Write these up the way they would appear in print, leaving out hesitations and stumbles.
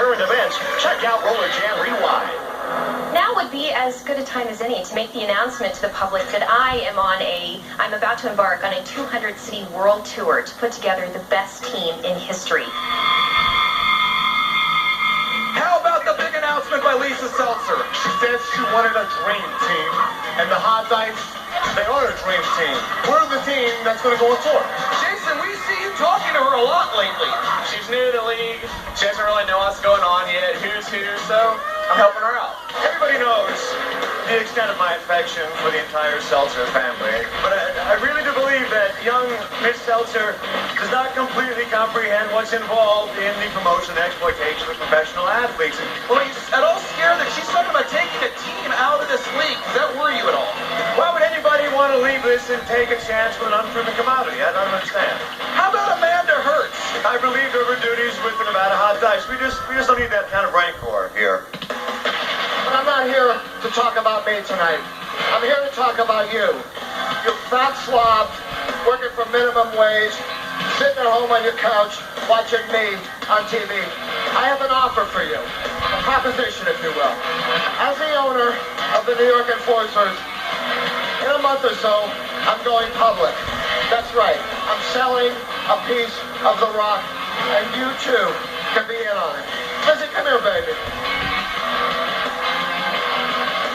current events, check out RollerJam Rewind. Now would be as good a time as any to make the announcement to the public that I'm about to embark on a 200-city world tour to put together the best team in history. How about the big announcement by Lisa Seltzer? She said she wanted a dream team, and the Hot Dice, they are a dream team. We're the team that's going to go on tour. Jason, we see you talking to her a lot lately. She's new to the league. She doesn't really know what's going on yet, who's who, so I'm helping her out. Everybody knows the extent of my affection for the entire Seltzer family, but I really do believe that young Miss Seltzer does not completely comprehend what's involved in the promotion and exploitation of professional athletes. Well, are you at all scared that she's talking about taking a team out of this league? Does that worry you at all? Why would anybody want to leave this and take a chance with an unproven commodity? I don't understand. How about Amanda Hertz? I relieved her of her duties with the Nevada Hot Dice. We just don't need that kind of rancor here. But I'm not here to talk about me tonight. I'm here to talk about you. You fat slob, working for minimum wage, sitting at home on your couch, watching me on TV. I have an offer for you. A proposition, if you will. As the owner of the New York Enforcers, in a month or so, I'm going public. That's right. I'm selling a piece of the rock, and you too can be in on it. Lizzie, come here, baby.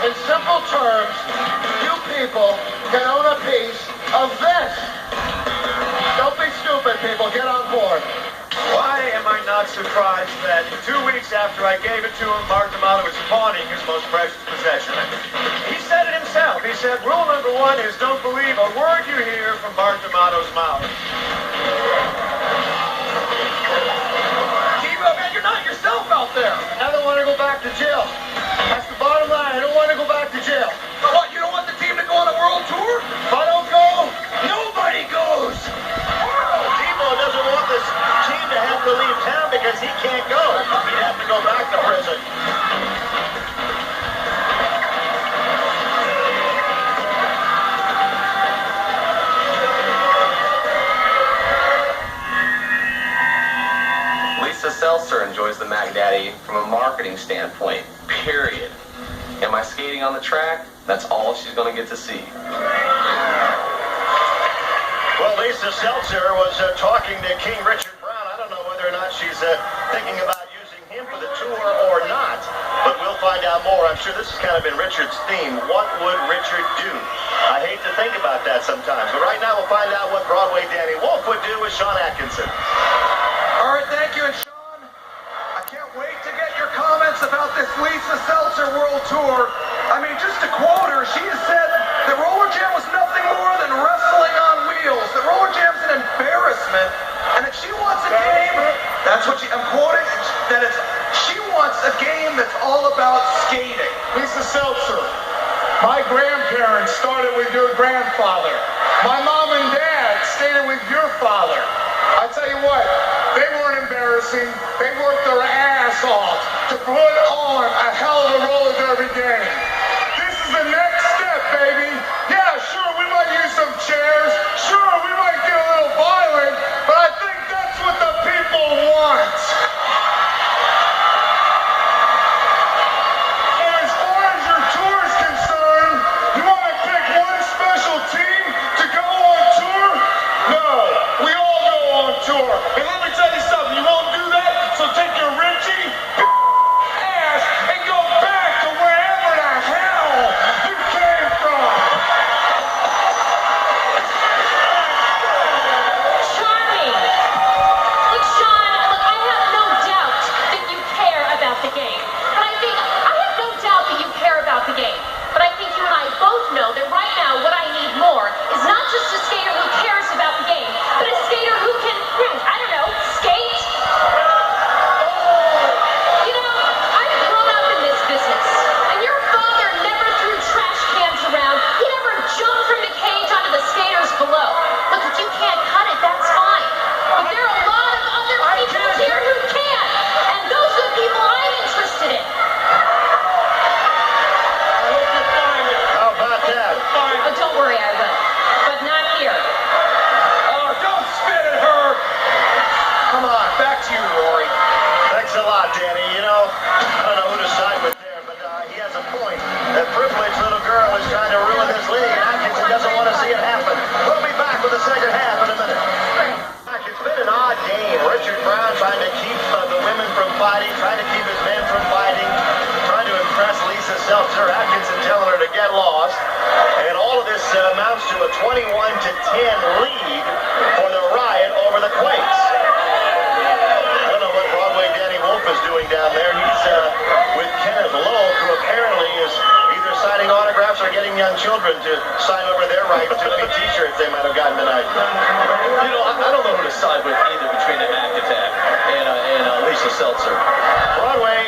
In simple terms, you people can own a piece of this. Don't be stupid, people. Get on board. Why am I not surprised that 2 weeks after I gave it to him, Mark D'Amato was pawning his most precious possession? He said it himself. He said, rule number one is don't believe a word you hear from Mark D'Amato's mouth. Devo, man, you're not yourself out there. I don't want to go back to jail. That's the bottom line. I don't want to go back to jail. What, you don't want the team to go on a world tour? If I don't go, nobody goes. Devo doesn't want this team to have to leave town because he can't go. He'd have to go back to prison. Lisa Seltzer enjoys the Mac Daddy from a marketing standpoint, period. Am I skating on the track? That's all she's going to get to see. Well, Lisa Seltzer was talking to King Richard Brown. I don't know whether or not she's thinking about using him for the tour or not, but we'll find out more. I'm sure this has kind of been Richard's theme. What would Richard do? I hate to think about that sometimes, but right now we'll find out what Broadway Danny Wolf would do with Sean Atkinson. All right, thank you. And Sean, I can't wait to get your comments about this Lisa Seltzer World Tour. I mean, just to quote her, she has said that RollerJam was nothing more than wrestling on wheels, that RollerJam's an embarrassment, and that she wants a game, that's what I'm quoting, that she wants a game that's all about skating. Lisa Seltzer, my grandparents started with your grandfather. My mom and dad skated with your father. I tell you what, they weren't embarrassing. They worked their ass off to put on a hell of a roller derby game. This is the next step, baby. Yeah, sure, we might use some chairs. Sure, we might get a little violent, but I think that's what the people want. And as far as your tour is concerned, you want to pick one special team to go on tour? No, we all go on tour. And let me tell you something, you won't do that, so take your Richie ass and go back to wherever the fighting, trying to keep his men from fighting, trying to impress Lisa Seltzer, Atkinson telling her to get lost. And all of this amounts to a 21-10 lead for the Riot over the Quakes. I don't know what Broadway Danny Wolf is doing down there. He's with Kenneth Lowe, who apparently is either signing autographs or getting young children to sign over their rights to any t-shirts they might have gotten tonight. You know, I don't know who to side with either between the Mac Attack and Lisa Seltzer. Broadway,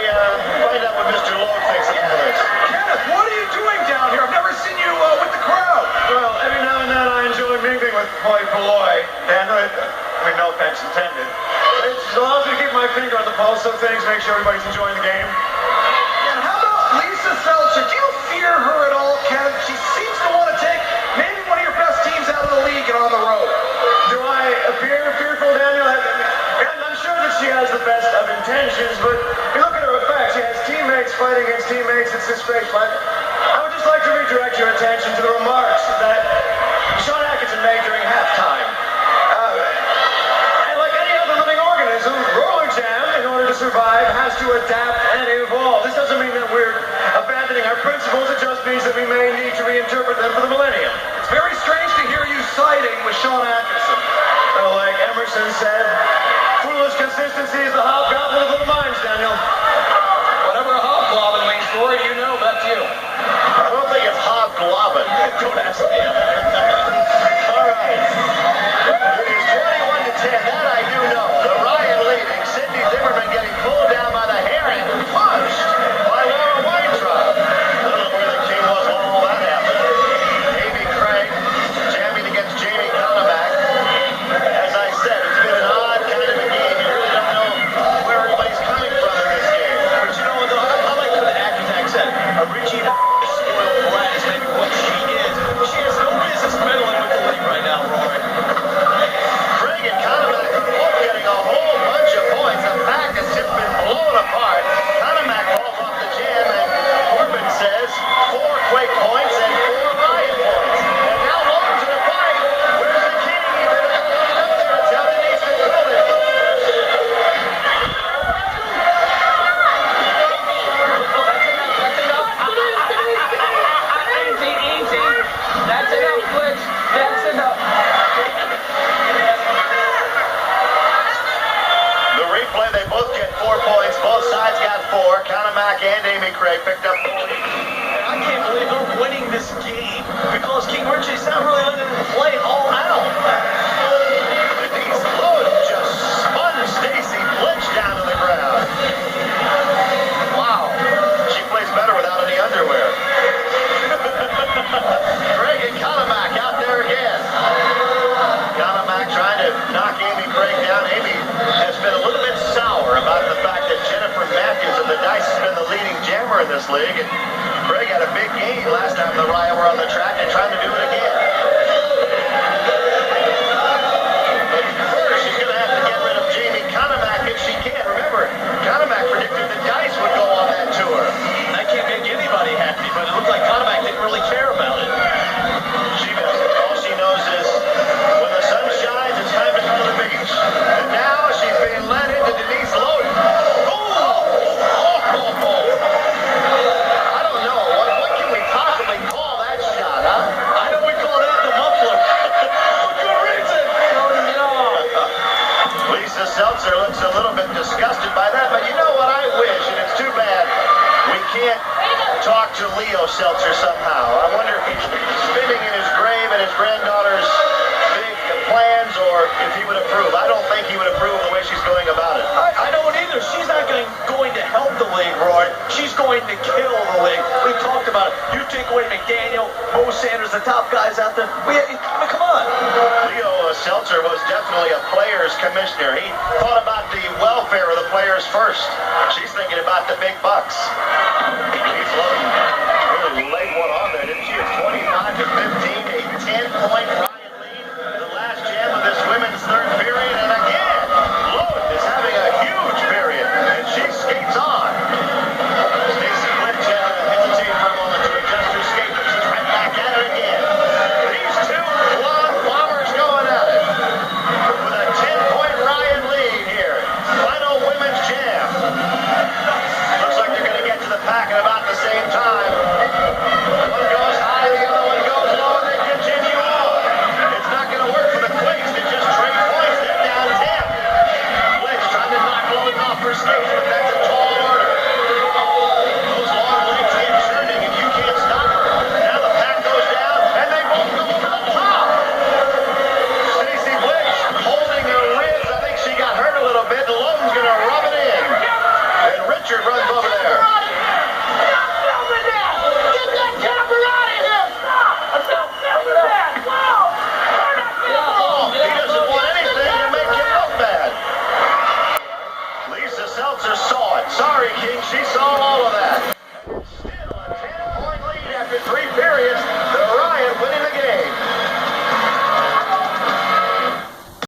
find out what Mr. Lowe thinks of all this. Kenneth, what are you doing down here? I've never seen you with the crowd. Well, every now and then I enjoy mingling with Poi Polloi. And I mean, no offense intended. It allows me to keep my finger on the pulse of things, make sure everybody's enjoying the game. And how about Lisa Seltzer? Do you fear her at all, Kenneth? She seems to want to take maybe one of your best teams out of the league and on the road. Do I appear fearful, Daniel? I'm sure that she has the best of intentions, but you look at her effects. She has teammates fighting against teammates. It's disgraceful. I would just like to redirect your attention to the remarks that Sean Atkinson made during halftime. And like any other living organism, RollerJam, in order to survive, has to adapt and evolve. This doesn't mean that we're abandoning our principles. It just means that we may need to reinterpret them for the millennium. It's very strange to hear you siding with Sean Atkinson. Like Emerson said, foolish consistency is the hobgoblin of little minds, Daniel. Whatever a hobgoblin means for it, you know, that's you. I don't think it's hobgoblin. Don't ask me. All right. It is 21-10. That I do know. The Riot leading. Sidney Zimmerman getting pulled down by the hair and punched by Laura Weintraub. I don't know where the king was when all that happened. Amy Craig jamming against Jamie Conamack. As I said, it's been an odd kind of a game. You really don't know where everybody's coming from in this game. But you know what, though? I like what the Mac Attack said. A Richie spoiled brat is maybe what she is. She has no business meddling with the league right now, Rory. Craig and Conamack are both getting a whole bunch of points. The pack has just been blown apart. Conamack falls off the jam, and Corbin says 4 Quake points and 4 Riot points. And now Logan's in a fight. Where's the king? He's going to get up there and tell Denise to kill it. That's enough, Glitch. That's enough. The replay, they both get 4 points. Both sides got 4. Conamack and Amy Craig picked up 40. And I can't believe they're winning this game because King Richie's not really letting them play all out. Denise Loden just spun Stacy Blitch down to the ground. Wow. She plays better without any underwear. Craig and Conamack out there again. Conamack trying to knock Amy Craig down. Amy has been a little bit sour about the fact that Jennifer Matthews of the Dice has been the leading jammer in this league. And Craig had a big game last time the Riot were on the track and trying to do it again. But first, she's going to have to get rid of Jamie Conamack if she can. Remember, Conamack predicted the Dice would go on that tour. That can't make anybody happy, but it looked like Conamack didn't really care about it. She doesn't. All she knows is when the sun shines, it's time to go to the beach. And now she's being led into Denise Loden. I don't know. What can we possibly call that shot, huh? I know we call that the muffler. For good reason. Lisa Seltzer looks a little bit disgusted by that, but you know what I wish, and it's too bad we can't talk to Leo Seltzer somehow. I wonder if he's spinning in his grave at his granddaughter's big plans, or if he would approve. I don't think he would approve the way she's going about it. I don't either. She's not going to help the league, Roy. She's going to kill the league. We talked about it. You take away McDaniel, Mo Sanders, the top guys out there. I mean, come on. Leo Seltzer was definitely a players commissioner. He thought about the welfare of the players first. She's thinking about the big bucks. Denise Loden really laid one on there, didn't she? It's 25-15, a 10-point Riot lead. The last jam of this women's third period, and again, Loden is having a huge period, and she skates on. Stacy Blitch hesitated for a moment to adjust her skate, but she's right back at it again. These two blonde bombers going at it with a 10-point Riot lead here. Final women's jam. Larry King. She